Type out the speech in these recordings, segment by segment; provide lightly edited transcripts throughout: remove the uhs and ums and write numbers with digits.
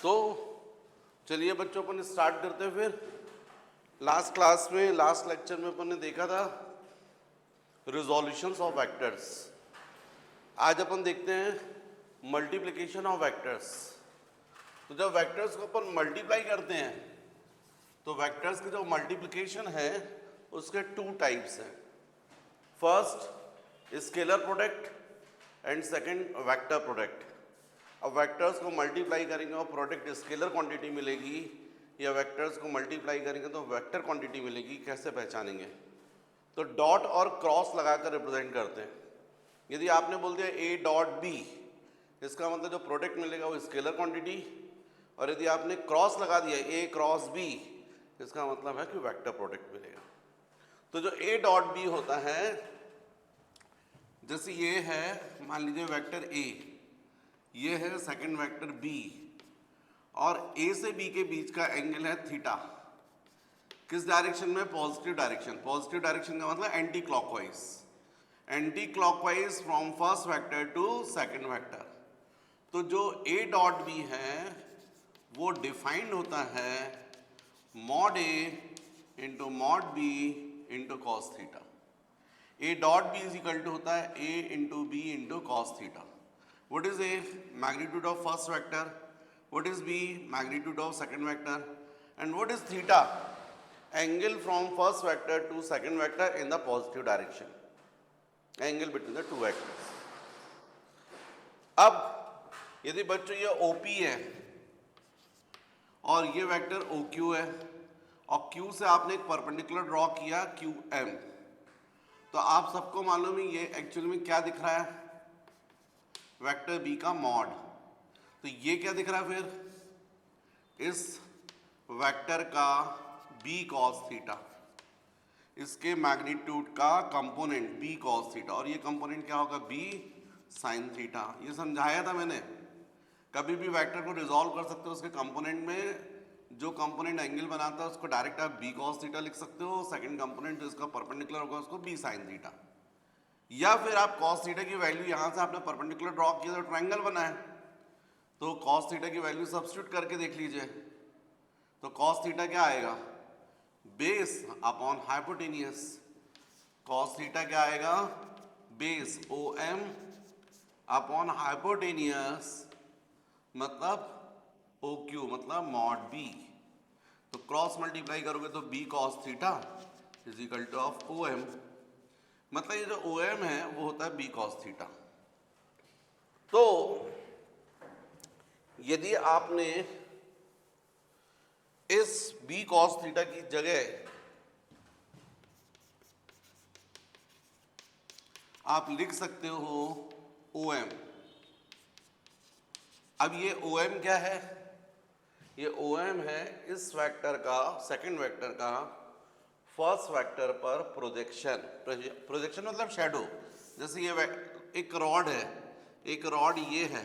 तो चलिए बच्चों, अपन स्टार्ट करते हैं फिर। लास्ट क्लास में, लास्ट लेक्चर में अपन ने देखा था रिजोल्यूशंस ऑफ वेक्टर्स। आज अपन देखते हैं मल्टीप्लिकेशन ऑफ वेक्टर्स। तो जब वेक्टर्स को अपन मल्टीप्लाई करते हैं तो वेक्टर्स की जो मल्टीप्लिकेशन है उसके टू टाइप्स हैं। First scalar product and second vector product. अब वेक्टर्स को मल्टीप्लाई करेंगे और प्रोडक्ट स्केलर क्वांटिटी मिलेगी, या वेक्टर्स को मल्टीप्लाई करेंगे तो वेक्टर क्वांटिटी मिलेगी, कैसे पहचानेंगे? तो डॉट और क्रॉस लगाकर रिप्रेजेंट करते हैं। यदि आपने बोल दिया ए डॉट बी, इसका मतलब जो प्रोडक्ट मिलेगा वो स्केलर क्वांटिटी, और यदि आपने क्रॉस लगा दिया ए क्रॉस बी, इसका मतलब है कि वेक्टर प्रोडक्ट मिलेगा। तो जो ए डॉट बी होता है, जैसे ये है, मान लीजिए वेक्टर ए, ये है सेकंड वेक्टर बी, और ए से बी के बीच का एंगल है थीटा। किस डायरेक्शन में? Positive direction. पॉजिटिव डायरेक्शन का मतलब anti clockwise. Anti clockwise from first vector to second vector. तो जो ए डॉट बी है वो डिफाइंड होता है mod a into mod b into cos theta. A dot B is equal to होता है a into b into cos theta. What is A? Magnitude of first vector. What is B? Magnitude of second vector. And what is theta? Angle from first vector to second vector in the positive direction. Angle between the two vectors. अब यदि बच्चों ये OP है और ये vector OQ है, और Q से आपने एक परपेंडिकुलर ड्रॉ किया QM, तो आप सबको मालूम है ये एक्चुअली में क्या दिख रहा है? वेक्टर बी का मॉड। तो ये क्या दिख रहा है फिर? इस वेक्टर का बी कॉस थीटा, इसके मैग्नीट्यूड का कंपोनेंट बी कॉस थीटा, और ये कंपोनेंट क्या होगा? B sine theta. ये समझाया था मैंने। कभी भी वेक्टर को रिजॉल्व कर सकते हो, उसके कंपोनेंट में जो कंपोनेंट एंगल बनाता है उसको डायरेक्ट आप बी कॉस थीटा लिख सकते हो, सेकंड कंपोनेंट जो इसका परपेंडिकुलर होगा उसको बी साइन थीटा। या फिर आप कॉस थीटा की वैल्यू, यहां से आपने परपेंडिकुलर ड्रॉ किया तो ट्रायंगल बना है, तो कॉस थीटा की वैल्यू सब्स्टिट्यूट करके देख लीजिए। तो कॉस थीटा क्या आएगा? Base upon hypotenuse. Cos theta क्या आएगा? Base O M upon hypotenuse, मतलब ओ क्यू, मतलब मॉड बी। तो क्रॉस मल्टीप्लाई करोगे तो B cos theta is equal to of O M, मतलब ये जो ओ एम है वो होता है बी कॉस थीटा। तो यदि आपने इस बी कॉस थीटा की जगह आप लिख सकते हो ओ एम। अब ये ओ एम क्या है? ये ओ एम है इस वेक्टर का, सेकंड वेक्टर का फर्स्ट वेक्टर पर प्रोजेक्शन। प्रोजेक्शन मतलब शैडो। जैसे ये एक रॉड है, एक रॉड ये है,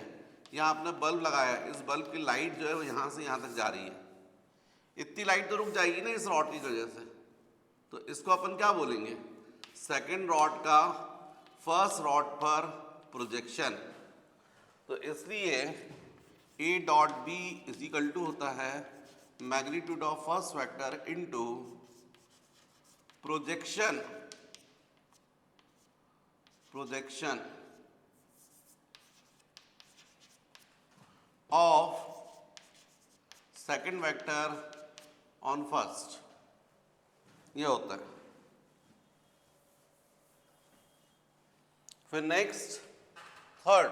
यहाँ आपने बल्ब लगाया, इस बल्ब की लाइट जो है वो यहाँ से यहाँ तक जा रही है। इतनी लाइट तो रुक जाएगी ना इस रॉड की वजह से, तो इसको अपन क्या बोलेंगे? सेकंड रॉड का फर्स्ट रॉड पर प्रोजेक्शन। तो इसलिए A dot B is equal to होता है magnitude of first vector into projection of second vector on first, ये होता है। फिर next third,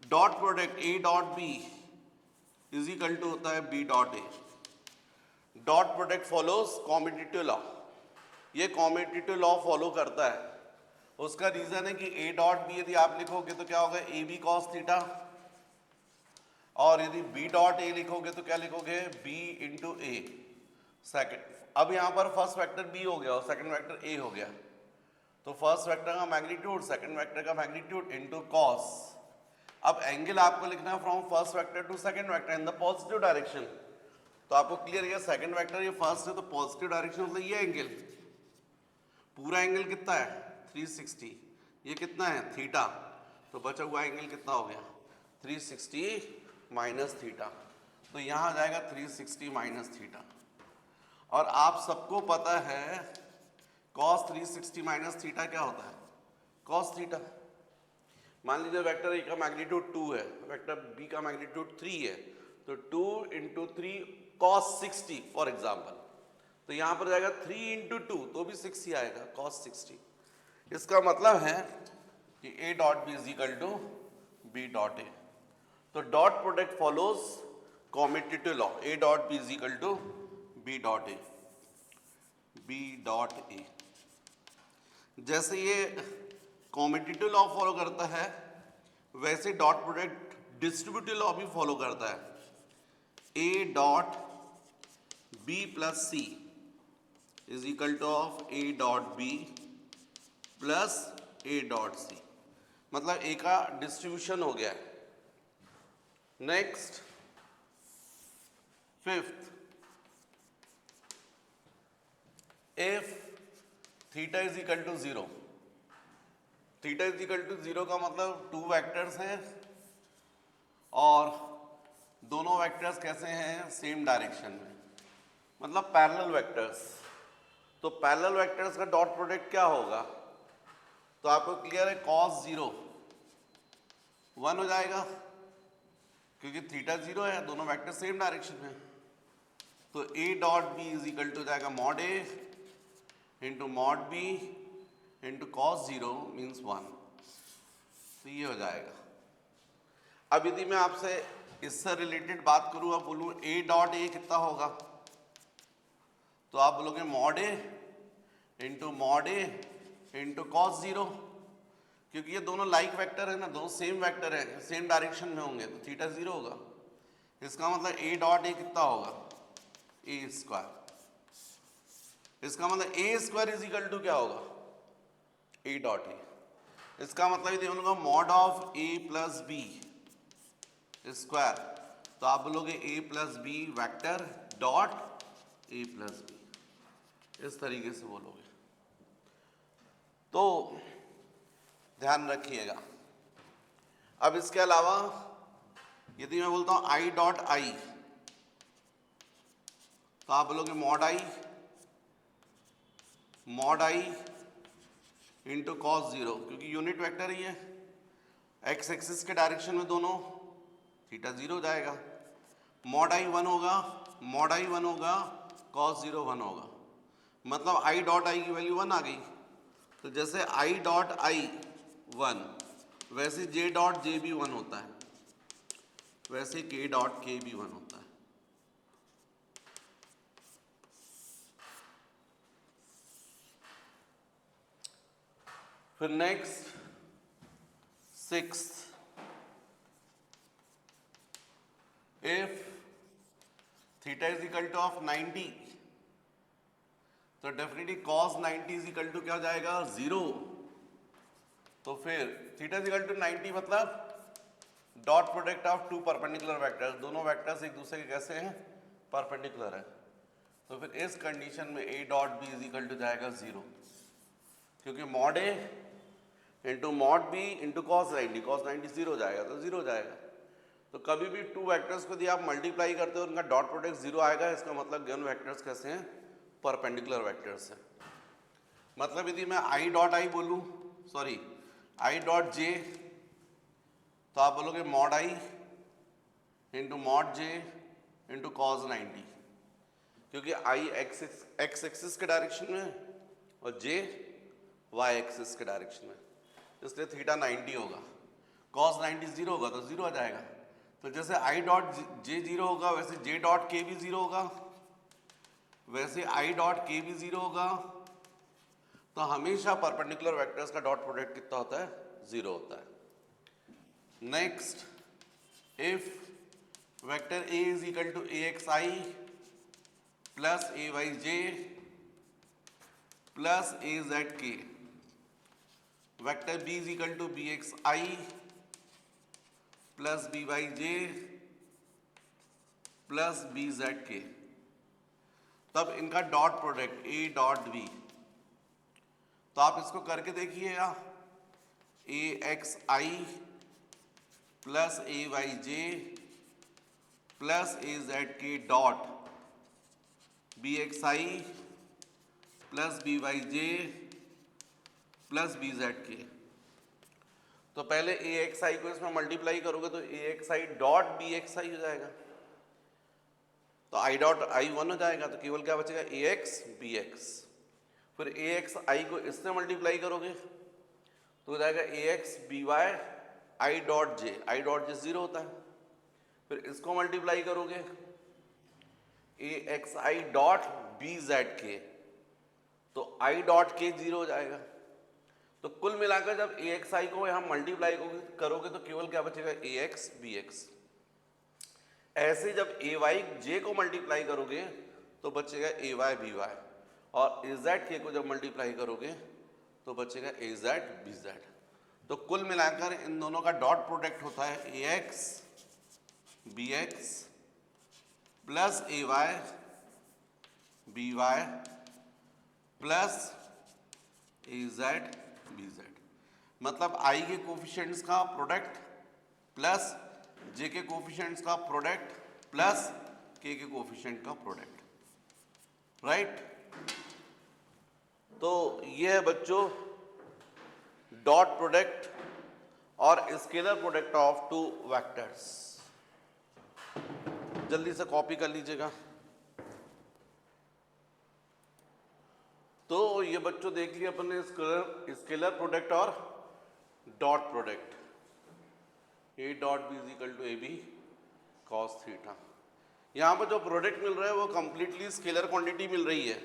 dot product A dot B is equal to होता है B dot A. Dot product follows commutative law. ये commutative law follow करता है। उसका रीजन है कि ए डॉट बी यदि आप लिखोगे तो क्या होगा? ए बी कॉस थीटा, और यदि बी डॉट ए लिखोगे तो क्या लिखोगे? बी इंटू ए सेकेंड। अब यहां पर फर्स्ट वेक्टर बी हो गया और सेकंड वेक्टर ए हो गया, तो फर्स्ट वेक्टर का मैग्नीट्यूड सेकंड वेक्टर का मैग्नीट्यूड इंटू कॉस। अब एंगल आपको लिखना है from first vector to second vector in the positive direction. तो आपको क्लियर है, सेकंड वेक्टर ये फर्स्ट है तो पॉजिटिव डायरेक्शन मतलब ये एंगल, पूरा एंगल कितना है? 360। ये कितना है? थीटा। तो बचा हुआ एंगल कितना हो गया 360 माइनस थीटा। तो यहाँ आ जाएगा 360 माइनस थीटा। और आप सबको पता है cos 360 माइनस थीटा क्या होता है cos थीटा। मान लीजिए वेक्टर ए का मैग्नीट्यूड 2 है, वेक्टर बी का मैग्नीट्यूड 3 है, तो 2 इंटू 3 cos 60 फॉर एग्जाम्पल। तो यहाँ पर जाएगा 3 इंटू 2 तो भी 6 ही आएगा cos 60। इसका मतलब है कि a dot B is equal to b dot a. तो dot product follows commutative law, a dot B is equal to b dot a, b dot a. जैसे ये कॉम्यूटेटिव लॉ फॉलो करता है वैसे डॉट प्रोडक्ट डिस्ट्रीब्यूटिव लॉ भी follow करता है। a dot b plus c is equal to of a dot b plus a dot c, मतलब a का डिस्ट्रीब्यूशन हो गया है। Next fifth, if theta is equal to 0, theta is equal to 0 का मतलब टू वेक्टर्स हैं और दोनों वेक्टर्स कैसे हैं सेम डायरेक्शन में, मतलब पैरेलल वेक्टर्स। तो पैरेलल वेक्टर्स का डॉट प्रोडक्ट क्या होगा, तो आपको क्लियर है cos 0 1 हो जाएगा क्योंकि थीटा 0 है, दोनों वेक्टर सेम डायरेक्शन में। तो a dot B is equal to जाएगा mod a into mod b into cos 0 means 1। तो ये हो जाएगा। अब यदि मैं आपसे इससे रिलेटेड बात करूँ, अब बोलूँ a डॉट ए कितना होगा, तो आप बोलोगे मॉड ए इंटू cos 0, क्योंकि ये दोनों लाइक वेक्टर है ना, दोनों सेम वेक्टर है, सेम डायरेक्शन में होंगे, तो थीटा 0 होगा। इसका मतलब a डॉट ए कितना होगा a स्क्वायर। इसका मतलब a square is equal to क्या होगा a डॉट ए। इसका मतलब यदि बोलूँगा mod of a plus B square, तो आप बोलोगे a plus B vector dot a plus B, इस तरीके से बोलोगे। तो ध्यान रखिएगा। अब इसके अलावा यदि मैं बोलता हूं i डॉट आई, तो आप बोलोगे मॉड आई इंटू cos 0, क्योंकि यूनिट वेक्टर ही है, एक्स एक्सिस के डायरेक्शन में दोनों, थीटा 0 हो जाएगा। मॉड आई 1 होगा cos 0 1 होगा, मतलब i डॉट आई की वैल्यू 1 आ गई। तो जैसे i डॉट आई 1 वैसे j डॉट जे भी 1 होता है, वैसे k डॉट के भी 1 होता है। फिर next 6, if theta is equal to of 90, तो definitely cos 90 is equal to क्या हो जाएगा 0। तो फिर थीटा इज इक्वल टू 90 मतलब dot product of two perpendicular vectors, दोनों वेक्टर्स एक दूसरे के कैसे हैं परपेंडिकुलर है। तो फिर इस कंडीशन में a dot B is equal to जाएगा 0, क्योंकि mod a into mod b into cos 90 0 हो जाएगा, तो 0 हो जाएगा। तो कभी भी टू वेक्टर्स को यदि आप मल्टीप्लाई करते हो उनका डॉट प्रोडक्ट 0 आएगा, इसका मतलब गिवन वेक्टर्स कैसे हैं परपेंडिकुलर वेक्टर्स हैं। मतलब यदि मैं i डॉट आई बोलूँ, सॉरी i डॉट जे, तो आप बोलोगे मॉड आई into mod J into cos 90, क्योंकि i एक्स एक्सिस के डायरेक्शन में और j y एक्सिस के डायरेक्शन में, इसलिए थीटा 90 होगा, cos 90 0 होगा तो 0 आ जाएगा। तो जैसे i डॉट जे 0 होगा वैसे j डॉट के भी 0 होगा, वैसे i डॉट के भी 0 होगा। तो हमेशा परपेंडिकुलर वेक्टर्स का डॉट प्रोडक्ट कितना होता है 0 होता है। Next, if vector a is equal to axi plus ayj plus azk, vector b is equal to bxi plus byj plus bzk, तब इनका dot product a dot b। तो आप इसको करके देखिएगा, A x I plus A Y J plus A Z के dot B x I plus B Y J plus B z के। तो पहले ए एक्स आई को इसमें मल्टीप्लाई करोगे तो a x i dot B x i हो जाएगा, तो आई डॉट आई 1 हो जाएगा, तो केवल क्या बचेगा ए एक्स बी एक्स। फिर ए एक्स आई को इससे मल्टीप्लाई करोगे तो हो जाएगा a x b y i dot j 0 होता है। फिर इसको मल्टीप्लाई करोगे a x i dot b z के, तो आई डॉट के 0 हो जाएगा। तो कुल मिलाकर जब ए एक्स आई को यहां मल्टीप्लाई करोगे तो केवल क्या बचेगा ए एक्स बी एक्स। ऐसे जब ए वाई जे को मल्टीप्लाई करोगे तो बचेगा ए वाई बी वाई, और ए जेड के को जब मल्टीप्लाई करोगे तो बचेगा ए जेड बी जेड। तो कुल मिलाकर इन दोनों का डॉट प्रोडक्ट होता है ए x B x plus A Y B Y plus A Z B Z. मतलब आई के कोफिशिएंट्स का प्रोडक्ट प्लस जे के कोफिशिएंट्स का प्रोडक्ट प्लस के कोफिशिएंट का प्रोडक्ट, राइट। तो ये है बच्चों डॉट प्रोडक्ट और scalar product of two vectors. जल्दी से कॉपी कर लीजिएगा। तो ये बच्चों देख लिया अपन ने स्केलर प्रोडक्ट और dot product. A dot B is equal to A B cos theta. यहाँ पर जो प्रोडक्ट मिल रहा है वो कंप्लीटली स्केलर क्वांटिटी मिल रही है।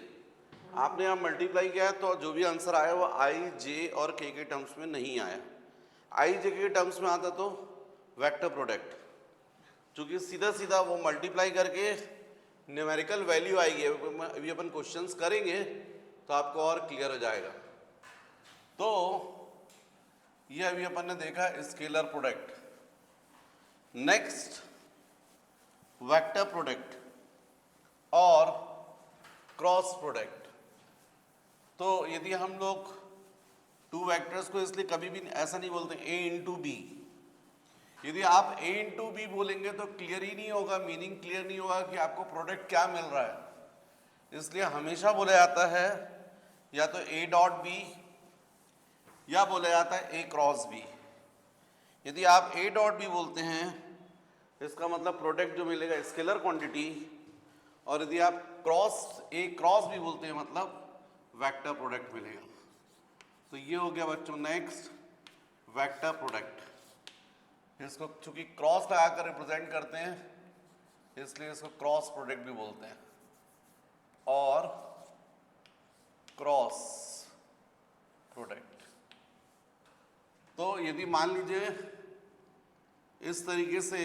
आपने यहाँ मल्टीप्लाई किया है तो जो भी आंसर आया वो आई जे और के टर्म्स में नहीं आया। आई जे के टर्म्स में आता तो वेक्टर प्रोडक्ट, चूँकि सीधा सीधा वो मल्टीप्लाई करके न्यूमेरिकल वैल्यू आएगी। अभी अपन क्वेश्चंस करेंगे तो आपको और क्लियर हो जाएगा। तो ये अभी अपन ने देखा scalar product. Next vector product और क्रॉस प्रोडक्ट। तो यदि हम लोग टू वेक्टर्स को इसलिए कभी भी ऐसा नहीं बोलते ए इंटू बी। यदि आप ए इंटू बी बोलेंगे तो क्लियर ही नहीं होगा, मीनिंग क्लियर नहीं होगा कि आपको प्रोडक्ट क्या मिल रहा है। इसलिए हमेशा बोला जाता है या तो ए डॉट बी या बोला जाता है ए क्रॉस बी। यदि आप ए डॉट बी बोलते हैं इसका मतलब प्रोडक्ट जो मिलेगा स्केलर क्वांटिटी, और यदि आप ए क्रॉस बी बोलते हैं मतलब वेक्टर प्रोडक्ट मिलेगा। तो ये हो गया बच्चों नेक्स्ट वेक्टर प्रोडक्ट। इसको चूंकि क्रॉस लगाकर रिप्रेजेंट करते हैं इसलिए इसको क्रॉस प्रोडक्ट भी बोलते हैं और क्रॉस प्रोडक्ट। तो यदि मान लीजिए इस तरीके से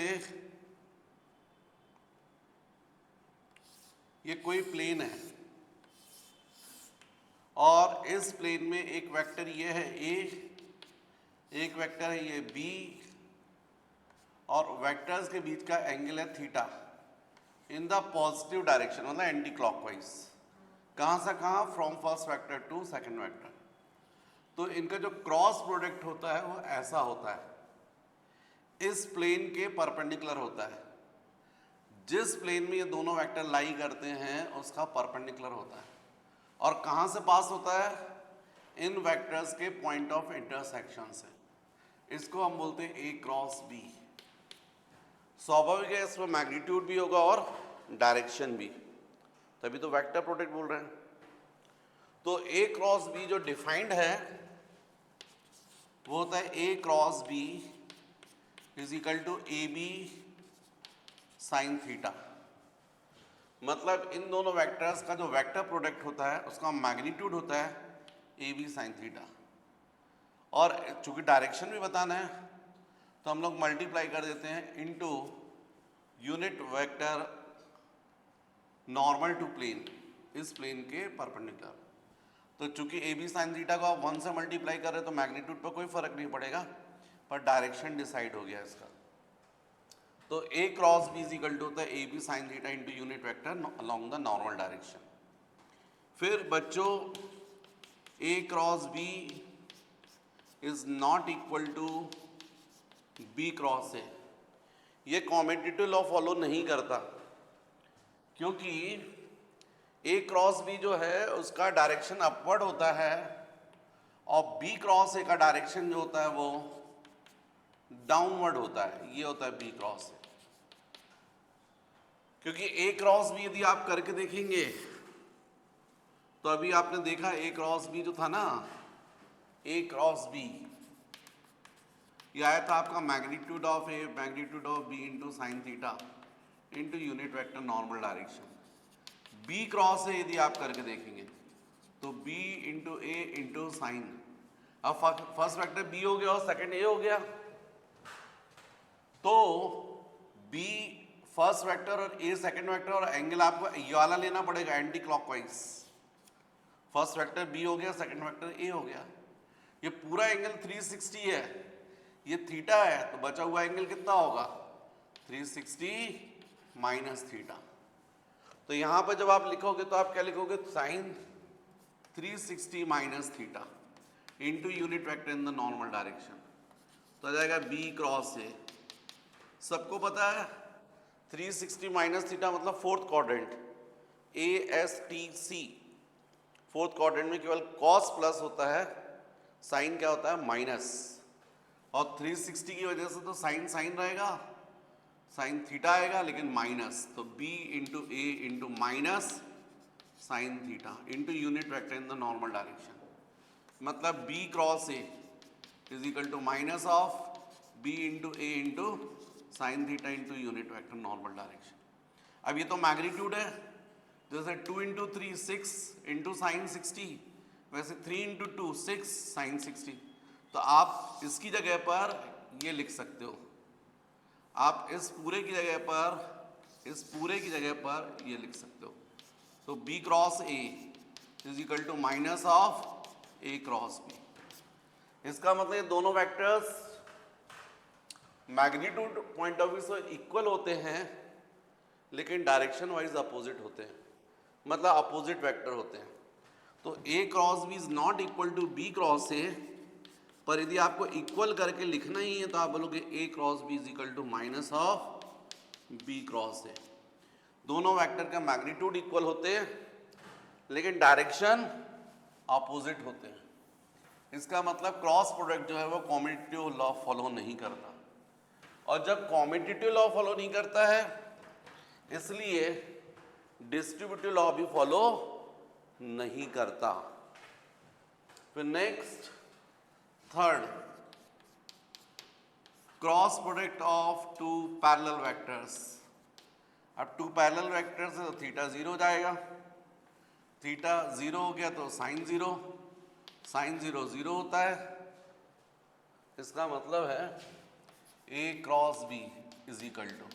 ये कोई प्लेन है और इस प्लेन में एक वेक्टर ये है ए, एक वेक्टर है ये बी, और वेक्टर्स के बीच का एंगल है theta in the positive direction, मतलब एंटी क्लॉकवाइज। कहाँ से कहाँ? From first vector to second vector. तो इनका जो क्रॉस प्रोडक्ट होता है वो ऐसा होता है, इस प्लेन के परपेंडिकुलर होता है। जिस प्लेन में ये दोनों वेक्टर लाई करते हैं उसका परपेंडिकुलर होता है। और कहाँ से पास होता है? इन वेक्टर्स के पॉइंट ऑफ इंटरसेक्शन से। इसको हम बोलते हैं ए क्रॉस बी। स्वाभाविक है इसमें मैग्नीट्यूड भी होगा और डायरेक्शन भी, तभी तो वेक्टर प्रोडक्ट बोल रहे हैं। तो ए क्रॉस बी जो डिफाइंड है वो होता है a cross b is equal to A b sine theta. मतलब इन दोनों वेक्टर्स का जो वेक्टर प्रोडक्ट होता है उसका मैग्नीट्यूड होता है ए बी साइन थीटा। और चूंकि डायरेक्शन भी बताना है तो हम लोग मल्टीप्लाई कर देते हैं into unit vector normal to plane, इस प्लेन के परपेंडिकुलर। तो चूंकि ए बी साइन थीटा को आप 1 से मल्टीप्लाई कर रहे हैं तो मैग्नीट्यूड पर कोई फर्क नहीं पड़ेगा, पर डायरेक्शन डिसाइड हो गया इसका। तो a cross b is equal to होता है a b sine theta into unit vector along the normal direction. फिर बच्चों a cross b is not equal to b cross a. ये कॉम्यूटेटिव लॉ फॉलो नहीं करता, क्योंकि ए क्रॉस बी जो है उसका डायरेक्शन अपवर्ड होता है और बी क्रॉस ए का डायरेक्शन जो होता है वो डाउनवर्ड होता है। ये होता है बी क्रॉस ए। क्योंकि ए क्रॉस बी यदि आप करके देखेंगे तो अभी आपने देखा ए क्रॉस बी जो था ना, ए क्रॉस बी ये आया था आपका magnitude of A magnitude of B into sine theta into unit vector normal direction. B cross A यदि आप करके देखेंगे तो B into A into sine, अब फर्स्ट वेक्टर बी हो गया और सेकंड ए हो गया, तो बी फर्स्ट वेक्टर और ए सेकंड वेक्टर, और एंगल आपको ये वाला लेना पड़ेगा anti clockwise. First vector B हो गया, सेकंड वेक्टर ए हो गया। ये पूरा एंगल 360 है, ये थीटा है, तो बचा हुआ एंगल कितना होगा 360 माइनस थीटा। तो यहां पर जब आप लिखोगे तो आप क्या लिखोगे, sine 360 minus theta into unit vector in the normal direction, तो आ जाएगा बी क्रॉस ए। सबको पता है 360 माइनस थीटा मतलब fourth quadrant, A S T C. Fourth quadrant में केवल कॉस प्लस होता है, साइन क्या होता है माइनस, और 360 की वजह से तो साइन साइन रहेगा, साइन थीटा आएगा लेकिन माइनस, तो b into A into minus sine theta into unit vector in the normal direction. मतलब b cross A is equal to minus of b into A into sine theta into unit vector normal direction. अब ये तो magnitude है, जैसे 2 into 3 6 into sine 60, वैसे 3 into 2 6 sign 60। तो आप इसकी जगह पर ये लिख सकते हो, आप इस पूरे की जगह पर ये लिख सकते हो। तो b cross A is equal to minus of a cross b। इसका मतलब ये दोनों vectors magnitude point of view से इक्वल होते हैं लेकिन डायरेक्शन वाइज अपोजिट होते हैं, मतलब अपोजिट वेक्टर होते हैं। तो a cross b is not equal to b cross a, पर यदि आपको इक्वल करके लिखना ही है तो आप बोलोगे a cross b is equal to minus of b cross a। दोनों वेक्टर का मैग्नीट्यूड इक्वल होते हैं लेकिन डायरेक्शन अपोजिट होते हैं। इसका मतलब क्रॉस प्रोडक्ट जो है वो कॉम्यूटेटिव लॉ फॉलो नहीं करता, और जब कॉम्यूटेटिव लॉ फॉलो नहीं करता है इसलिए डिस्ट्रीब्यूटिव लॉ भी फॉलो नहीं करता। फिर next third, cross product of two parallel vectors. अब टू पैरेलल वेक्टर्स है तो थीटा 0 हो जाएगा, थीटा 0 हो गया तो साइन 0, साइन 0 0 होता है। इसका मतलब है a cross b is equal to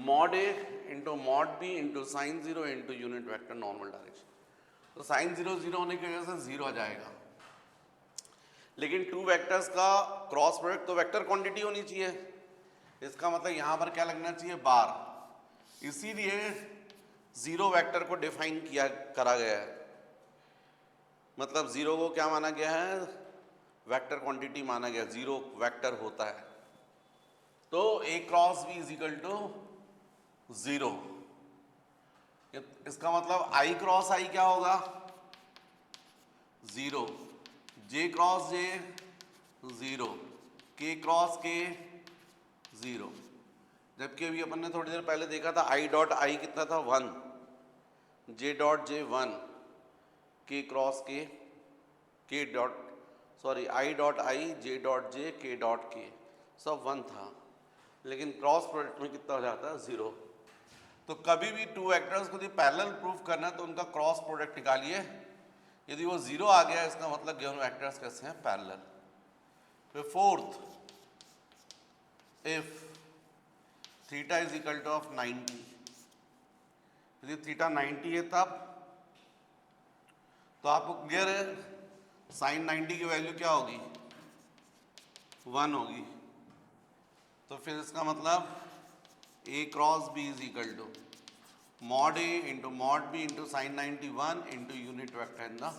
mod a into mod b into sine 0 into unit vector normal direction. तो साइन 0 0 होने की वजह से 0 आ जाएगा, लेकिन टू वेक्टर्स का क्रॉस प्रोडक्ट तो वेक्टर क्वांटिटी होनी चाहिए। इसका मतलब यहां पर क्या लगना चाहिए, बार। इसीलिए 0 वेक्टर को डिफाइन करा गया है, मतलब 0 को क्या माना गया है, वेक्टर क्वांटिटी माना गया, 0 वेक्टर होता है। तो a cross b is equal to 0। इसका मतलब i क्रॉस i क्या होगा 0, j cross j 0, k cross k 0। जबकि अभी अपन ने थोड़ी देर पहले देखा था i डॉट i कितना था 1, j dot j 1, k cross k k dot sorry i dot i j dot j k dot k सब 1 था, लेकिन क्रॉस प्रोडक्ट में कितना हो जाता है 0। तो कभी भी टू वेक्टर्स को यदि पैरेलल प्रूफ करना है तो उनका क्रॉस प्रोडक्ट निकालिए, यदि वो 0 आ गया इसका मतलब गिवन वेक्टर्स कैसे हैं, पैरेलल। फिर fourth, if theta is equal to of 90, यदि थीटा 90 है तब तो आपको क्लियर है साइन 90 की वैल्यू क्या होगी 1 होगी। तो फिर इसका मतलब a cross b is equal to mod a into mod b into sine 91 into unit vector in the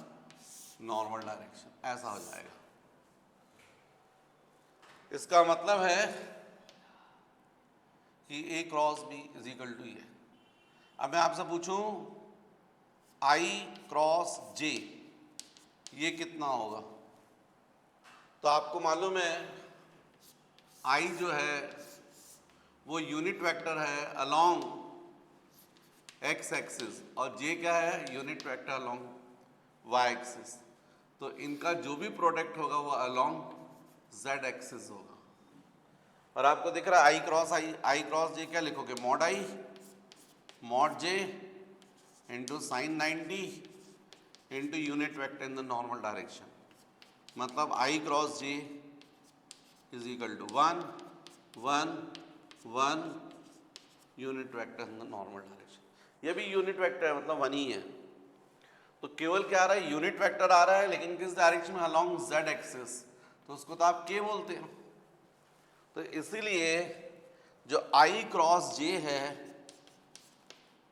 normal direction, ऐसा हो जाएगा। इसका मतलब है कि A cross B is equal to ये। अब मैं आपसे पूछूं I क्रॉस J ये कितना होगा, तो आपको मालूम है I जो है वो यूनिट वेक्टर है अलोंग x एक्सिस और J क्या है, unit vector along y axis. तो इनका जो भी प्रोडक्ट होगा वो अलोंग z एक्सिस होगा। और आपको दिख रहा है I क्रॉस J क्या लिखोगे, mod I mod J into sine 90 into unit vector in the normal direction. मतलब I cross J is equal to 1 1 1 unit vector in the normal direction. ये भी यूनिट वेक्टर है, मतलब 1 ही है। तो केवल क्या आ रहा है, यूनिट वेक्टर आ रहा है, लेकिन किस डायरेक्शन में, अलोंग z एक्सिस, तो उसको तो आप k बोलते हैं। तो इसीलिए जो I क्रॉस J है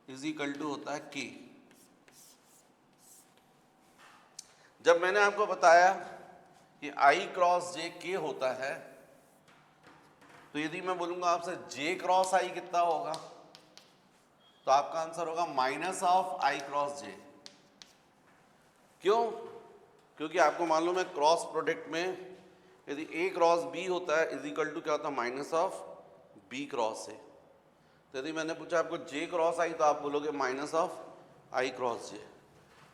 इज इक्वल टू होता है k। जब मैंने आपको बताया कि I क्रॉस J k होता है, तो यदि मैं बोलूंगा आपसे J क्रॉस I कितना होगा, तो आपका आंसर होगा minus of I cross J। क्यों? क्योंकि आपको मालूम है क्रॉस प्रोडक्ट में यदि A क्रॉस B होता है इज इक्वल टू क्या होता है, minus of B cross A। तो यदि मैंने पूछा आपको J क्रॉस I तो आप बोलोगे minus of I cross J।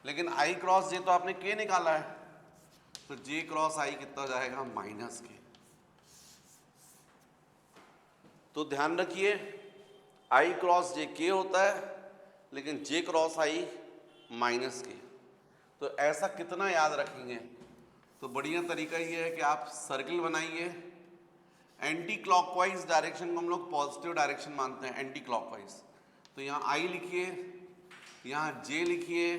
लेकिन I क्रॉस J तो आपने K निकाला है, तो J क्रॉस I कितना हो जाएगा, माइनस K। तो ध्यान रखिए I क्रॉस J K होता है, लेकिन J cross I minus K। तो ऐसा कितना याद रखेंगे, तो बढ़िया तरीका ये है कि आप सर्किल बनाइए। एंटी क्लॉकवाइज डायरेक्शन को हम लोग पॉजिटिव डायरेक्शन मानते हैं, एंटी क्लॉकवाइज। तो यहाँ I लिखिए, यहाँ J लिखिए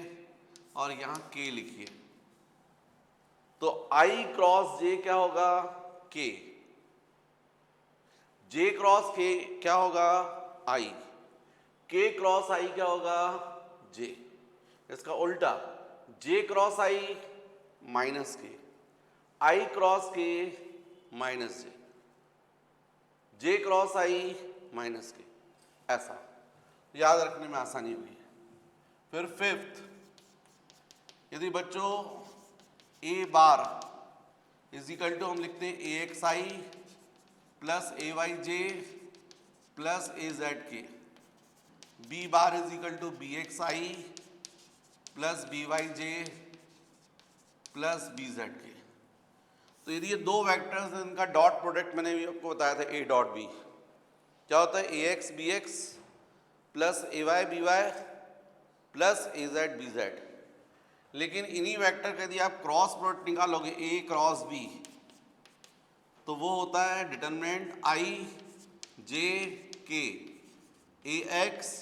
और यहाँ K लिखिए। तो I क्रॉस J क्या होगा, K। J क्रॉस K क्या होगा, I। K क्रॉस I क्या होगा, J। इसका उल्टा J cross I minus K, I cross K minus J, J cross I minus K। ऐसा याद रखने में आसानी हुई है। फिर फिफ्थ, यदि बच्चों A bar is equal to हम लिखते हैं AXI plus AYJ plus AZK, B bar is equal to BXI plus BYJ plus BZK। तो यदि ये दो वेक्टर्स हैं, इनका डॉट प्रोडक्ट मैंने भी आपको बताया था A डॉट B क्या होता है, AX BX plus AY BY plus AZ BZ। लेकिन इन्हीं वेक्टर का यदि आप क्रॉस प्रोडक्ट निकालोगे A क्रॉस B, तो वो होता है determinant I J K AX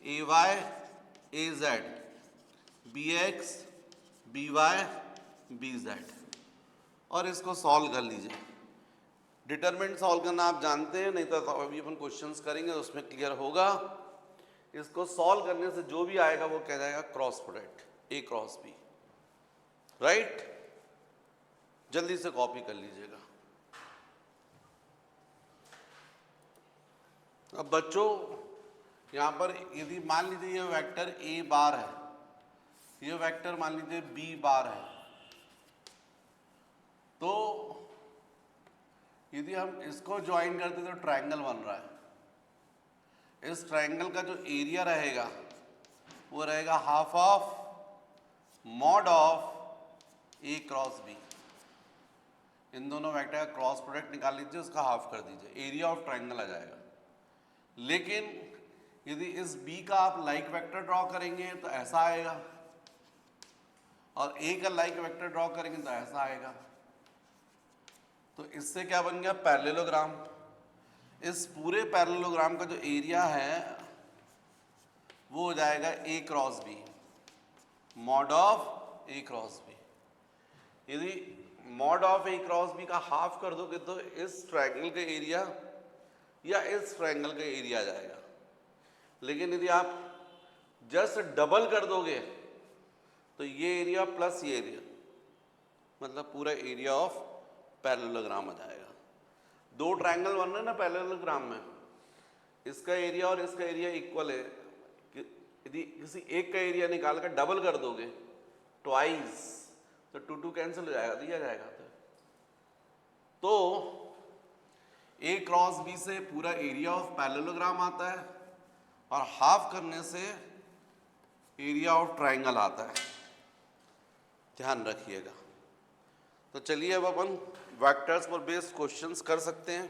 AY AZ BX BY BZ। और इसको सॉल्व कर लीजिए। डिटरमिनेंट सॉल्व करना आप जानते हैं, नहीं तो अभी अपन क्वेश्चंस करेंगे तो उसमें क्लियर होगा। इसको सॉल्व करने से जो भी आएगा वो कह जाएगा cross product A cross B, right. जल्दी से कॉपी कर लीजिएगा। अब बच्चों यहां पर यदि मान लीजिए ये वेक्टर A बार है, ये वेक्टर मान लीजिए B बार है, तो यदि हम इसको ज्वाइन करते तो ट्रायंगल बन रहा है। इस ट्रायंगल का जो एरिया रहेगा वो रहेगा half of mod of A cross B। इन दोनों वेक्टर का क्रॉस प्रोडक्ट निकाल लीजिए, उसका हाफ कर दीजिए, एरिया ऑफ ट्रायंगल आ जाएगा। लेकिन यदि इस B का आप लाइक वेक्टर ड्रॉ करेंगे तो ऐसा आएगा, और A का लाइक वेक्टर ड्रॉ करेंगे तो ऐसा आएगा। तो इससे क्या बन गया, पैरेललोग्राम। इस पूरे पैरेललोग्राम का जो एरिया है वो हो जाएगा A cross B, mod of A cross B। यदि mod of A cross B का हाफ कर दोगे तो इस ट्रायंगल का एरिया या इस ट्रायंगल का एरिया आ जाएगा। लेकिन यदि आप जस्ट डबल कर दोगे तो ये एरिया प्लस ये एरिया, मतलब पूरा एरिया ऑफ पैरेललोग्राम आ जाएगा। दो ट्रायंगल बन रहे हैं ना पैरेललोग्राम में, इसका एरिया और इसका एरिया इक्वल है। यदि किसी एक का एरिया निकाल कर डबल कर दोगे ट्वाइस, तो 2 2 कैंसिल हो जाएगा, दिया जाएगा। तो ए क्रॉस बी से पूरा एरिया ऑफ पैरेललोग्राम आता है और हाफ करने से एरिया ऑफ ट्रायंगल आता है, ध्यान रखिएगा। तो चलिए अब अपन वेक्टर्स पर बेस्ड क्वेश्चंस कर सकते हैं।